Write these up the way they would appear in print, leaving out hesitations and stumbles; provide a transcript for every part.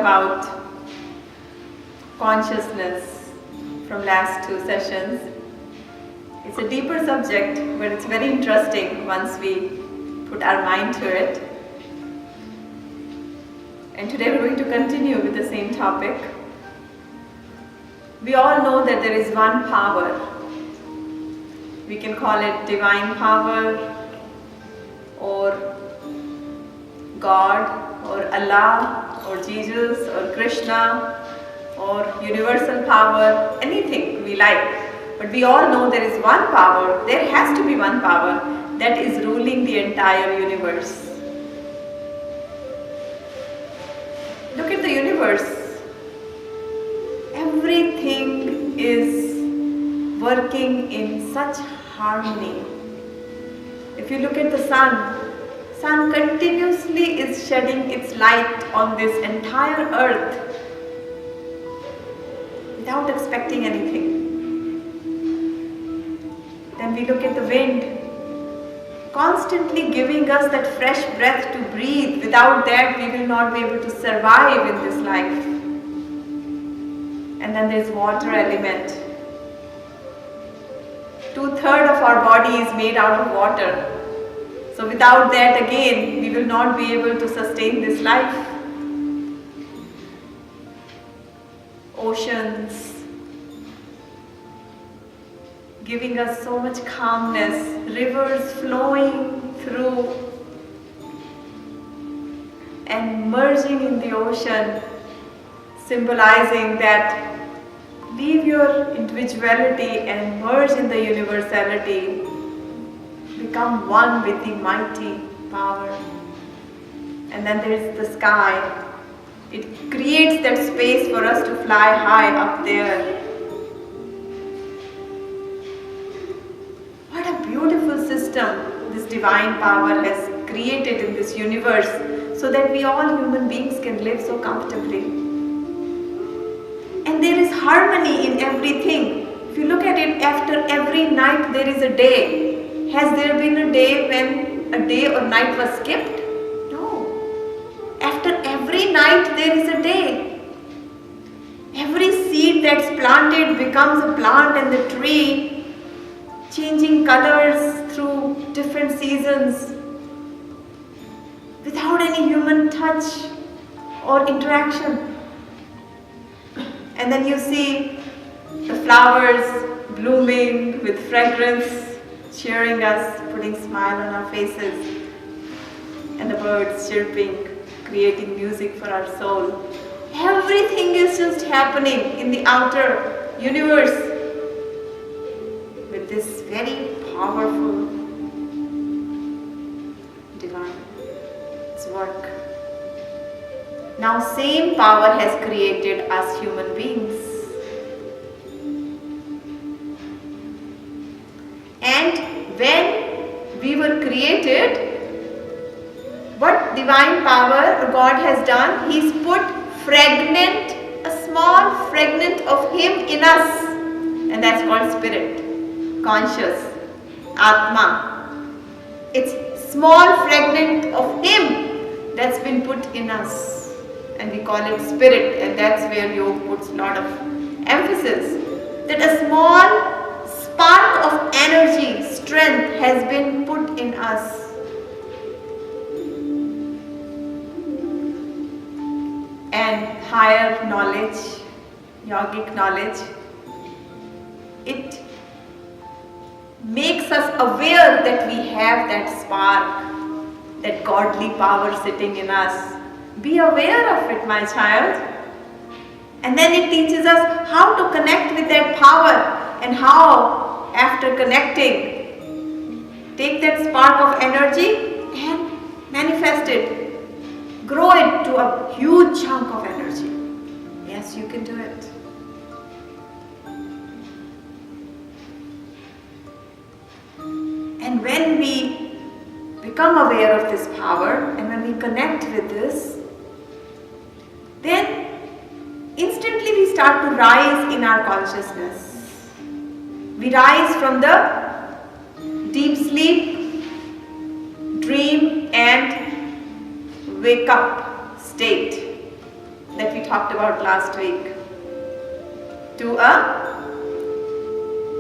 about consciousness from last 2 sessions. It's a deeper subject, but it's very interesting once we put our mind to it. And today we're going to continue with the same topic. We all know that there is one power. We can call it divine power, or God, or Allah, or Jesus, or Krishna, or universal power, anything we like. But we all know there is one power, there has to be one power that is ruling the entire universe. Look at the universe. Everything is working in such harmony. If you look at the sun continuously is shedding its light on this entire earth without expecting anything. Then we look at the wind, constantly giving us that fresh breath to breathe. Without that, we will not be able to survive in this life. And then there's water element. 2/3 of our body is made out of water. So without that, again, we will not be able to sustain this life. Oceans, giving us so much calmness, rivers flowing through and merging in the ocean, symbolizing that leave your individuality and merge in the universality, become one with the mighty power. And then there is the sky. It creates that space for us to fly high up there. What a beautiful system this divine power has created in this universe, so that we all human beings can live so comfortably. And there is harmony in everything. If you look at it, after every night there is a day. Has there been a day when a day or night was skipped? No. After every night there is a day. Every seed that's planted becomes a plant and the tree, changing colors through different seasons without any human touch or interaction. And then you see the flowers blooming with fragrance, cheering us, putting smile on our faces, and the birds chirping, creating music for our soul. Everything is just happening in the outer universe with this very powerful divine work. Now same power has created us human beings. And when we were created, what divine power God has done, He's put a small fragment of Him in us, and that's called spirit, conscious, Atma. It's small fragment of Him that's been put in us, and we call it spirit, and that's where yoga puts a lot of emphasis, that a small spark of energy, strength has been put in us. And higher knowledge, yogic knowledge, it makes us aware that we have that spark, that godly power sitting in us. Be aware of it, my child. And then it teaches us how to connect with that power, and how, after connecting, take that spark of energy and manifest it. Grow it to a huge chunk of energy. Yes, you can do it. And when we become aware of this power, and when we connect with this, then instantly we start to rise in our consciousness. We rise from the deep sleep, dream and wake up state. that we talked about last week, to a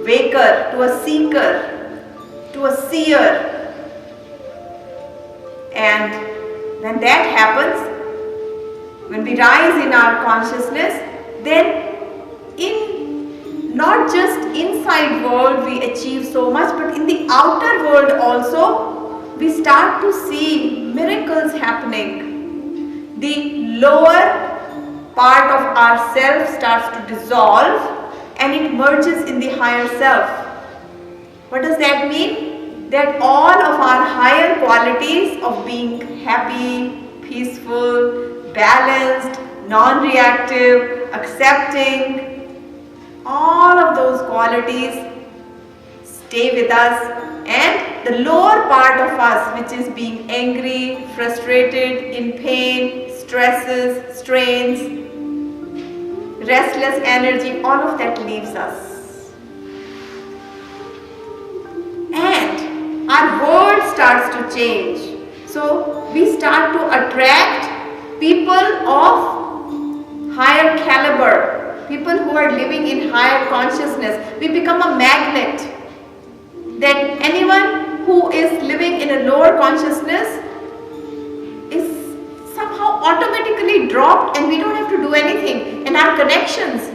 waker, to a seeker, to a seer. And when that happens, when we rise in our consciousness, then in not just inside world we achieve so much, but in the outer world also we start to see miracles happening. The lower part of our self starts to dissolve and it merges in the higher self. What does that mean? That all of our higher qualities of being happy, peaceful, balanced, non-reactive, accepting, all of those qualities stay with us, and the lower part of us, which is being angry, frustrated, in pain, stresses, strains, restless energy, all of that leaves us. And our world starts to change. So we start to attract people of higher caliber, people who are living in higher consciousness. We become a magnet, that anyone who is living in a lower consciousness is somehow automatically dropped and we don't have to do anything, and our connections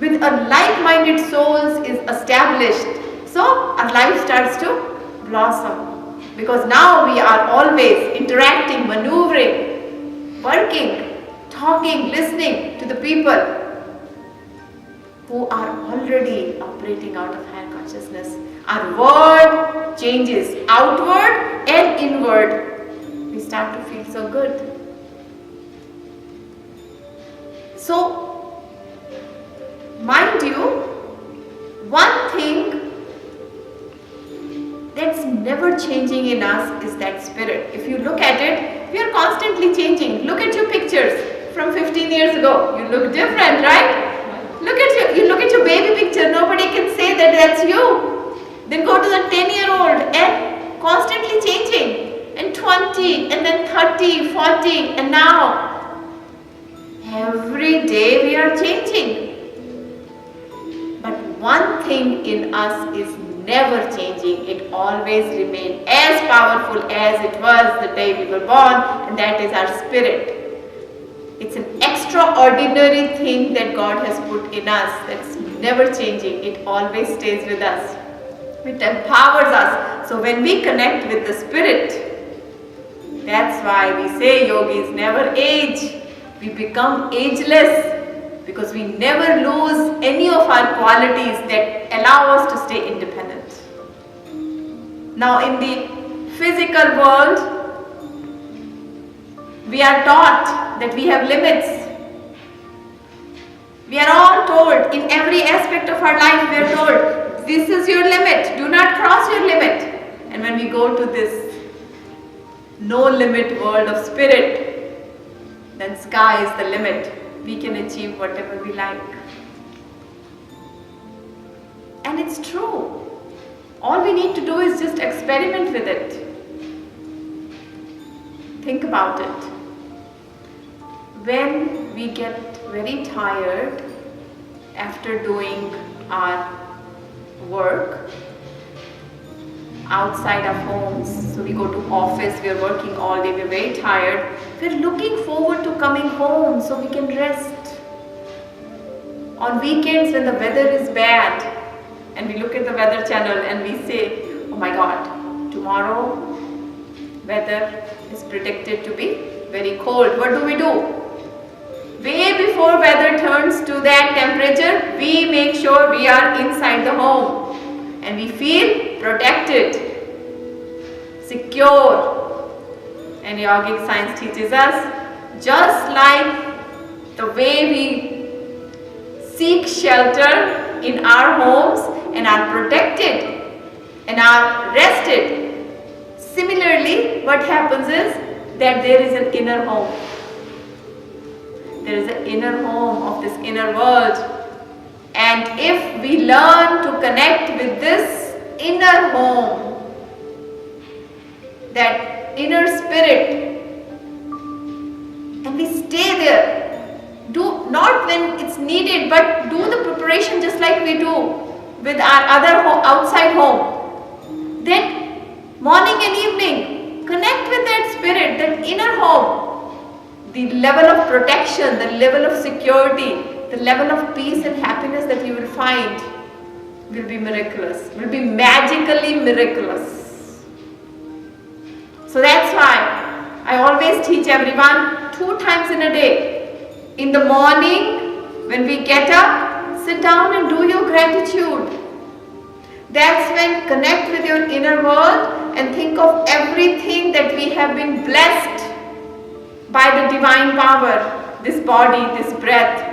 with a like-minded souls is established. So our life starts to blossom, because now we are always interacting, maneuvering, working, talking, listening to the people who are already operating out of higher consciousness. Our world changes outward and inward. We start to feel so good. So, mind you, one thing that's never changing in us is that spirit. If you look at it, we are constantly changing. Look at your pictures from 15 years ago. You look different, right? You look at your baby picture. Nobody can say that that's you. Then go to the 10-year-old and constantly changing. And 20, and then 30, 40, and now every day we are changing. But one thing in us is never changing. It always remains as powerful as it was the day we were born, and that is our spirit. It's an extraordinary thing that God has put in us that's never changing. It always stays with us. It empowers us. So when we connect with the spirit, that's why we say yogis never age. We become ageless because we never lose any of our qualities that allow us to stay independent. Now in the physical world, we are taught that we have limits. We are all told, in every aspect of our life we are told, this is your limit, do not cross your limit. And when we go to this no limit world of spirit, then sky is the limit. We can achieve whatever we like. And it's true. All we need to do is just experiment with it. Think about it. When we get very tired after doing our work outside our homes, so we go to office, we are working all day, we are very tired, we are looking forward to coming home so we can rest. On weekends when the weather is bad and we look at the weather channel and we say, oh my God, tomorrow weather is predicted to be very cold. What do? Way before weather turns to that temperature, we make sure we are inside the home and we feel protected, secure. And yogic science teaches us, just like the way we seek shelter in our homes and are protected and are rested, similarly what happens is that there is an inner home. There is an inner home of this inner world, and if we learn to connect with this inner home, that inner spirit, and we stay there Do not when it's needed, but do the preparation just like we do with our other outside home. Then morning and evening, connect with that spirit, that inner home. The level of protection, the level of security, the level of peace and happiness that you will find will be miraculous, will be magically miraculous. So that's why I always teach everyone 2 times in a day. In the morning, when we get up, sit down and do your gratitude. That's when connect with your inner world and think of everything that we have been blessed by the divine power, this body, this breath,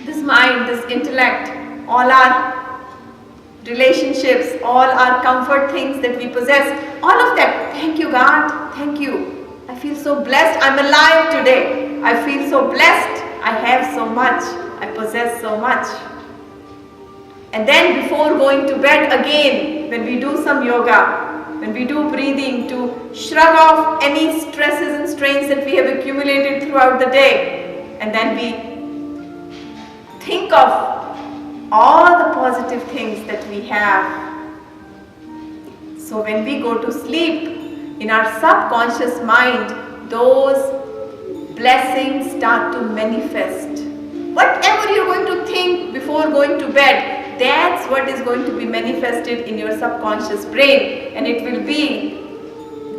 this mind, this intellect, all our relationships, all our comfort things that we possess, all of that. Thank you, God. Thank you. I feel so blessed. I'm alive today. I feel so blessed. I have so much. I possess so much. And then before going to bed again, when we do some yoga, when we do breathing to shrug off any stresses and strains that we have accumulated throughout the day, and then we think of all the positive things that we have. So when we go to sleep, in our subconscious mind, those blessings start to manifest. Whatever you're going to think before going to bed, that's what is going to be manifested in your subconscious brain, and it will be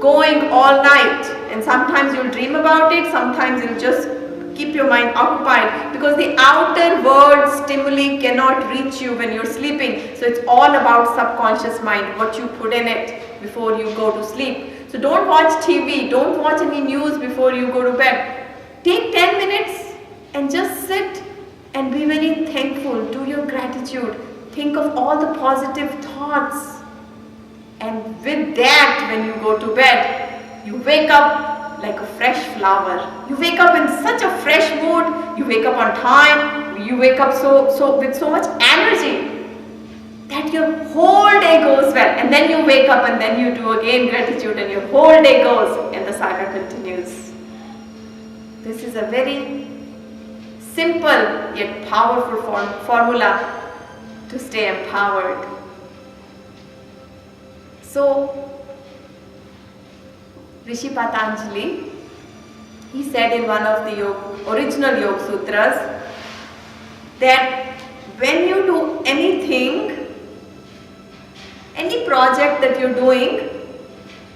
going all night. And sometimes you'll dream about it, sometimes you'll just keep your mind occupied, because the outer world stimuli cannot reach you when you're sleeping. So it's all about subconscious mind, what you put in it before you go to sleep. So don't watch TV, don't watch any news before you go to bed. Take 10 minutes and just sit and be very thankful. Do your gratitude. Think of all the positive thoughts. And with that, when you go to bed, you wake up like a fresh flower. You wake up in such a fresh mood. You wake up on time. You wake up with so much energy that your whole day goes well. And then you wake up and then you do again gratitude, and your whole day goes and the saga continues. This is a very simple yet powerful formula to stay empowered. So Rishi Patanjali, he said in one of the original Yoga Sutras that when you do anything, any project that you're doing,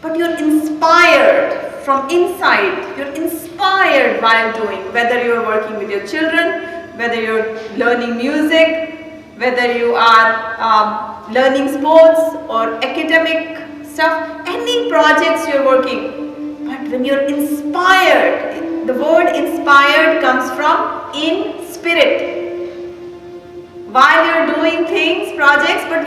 but you're inspired from inside, you're inspired while doing, whether you're working with your children, whether you're learning music, whether you are learning sports or academic stuff, any projects you're working, but when you're inspired, the word inspired comes from in spirit. While you're doing things, projects, but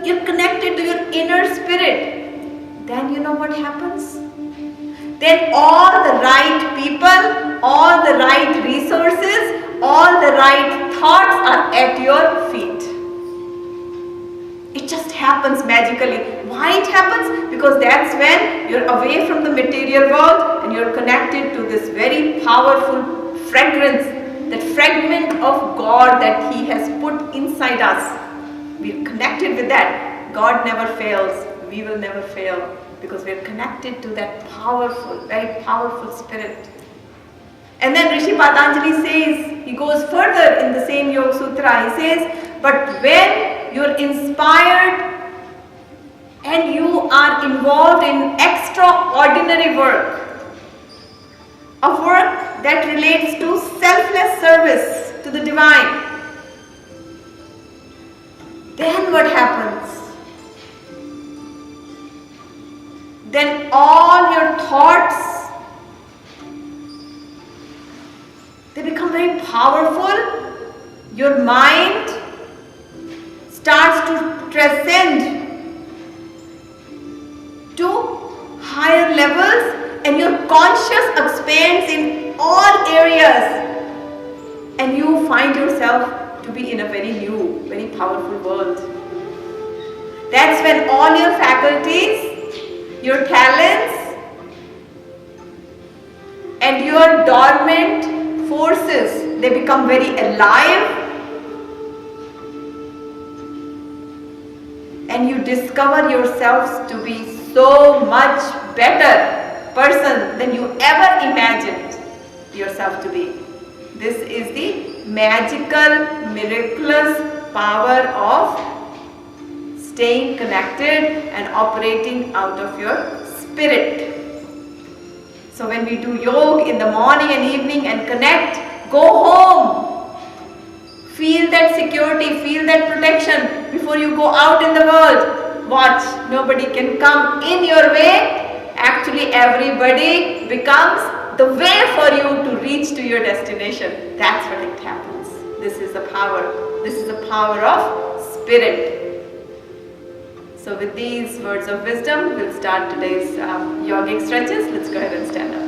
you're connected to your inner spirit, then you know what happens? Then all the right people, all the right resources, all the right thoughts are at your feet. It just happens magically. Why it happens? Because that's when you're away from the material world and you're connected to this very powerful fragrance, that fragment of God that He has put inside us. We're connected with that. God never fails. We will never fail because we're connected to that powerful, very powerful spirit. And then Rishi Patanjali says, he goes further in the same Yoga Sutra, he says, but when you're inspired and you are involved in extraordinary work, a work that relates to selfless service to the divine, then what happens? Then all your thoughts, they become very powerful. Your mind starts to transcend to higher levels, and your conscious expands in all areas, and you find yourself to be in a very new, very powerful world. That's when all your faculties, your talents, and your dormant forces, they become very alive, and you discover yourselves to be so much better person than you ever imagined yourself to be. This is the magical, miraculous power of staying connected and operating out of your spirit. So when we do yoga in the morning and evening and connect, go home. Feel that security, feel that protection before you go out in the world. Watch, nobody can come in your way. Actually, everybody becomes the way for you to reach to your destination. That's what it happens. This is the power. This is the power of spirit. So with these words of wisdom, we'll start today's yogic stretches. Let's go ahead and stand up.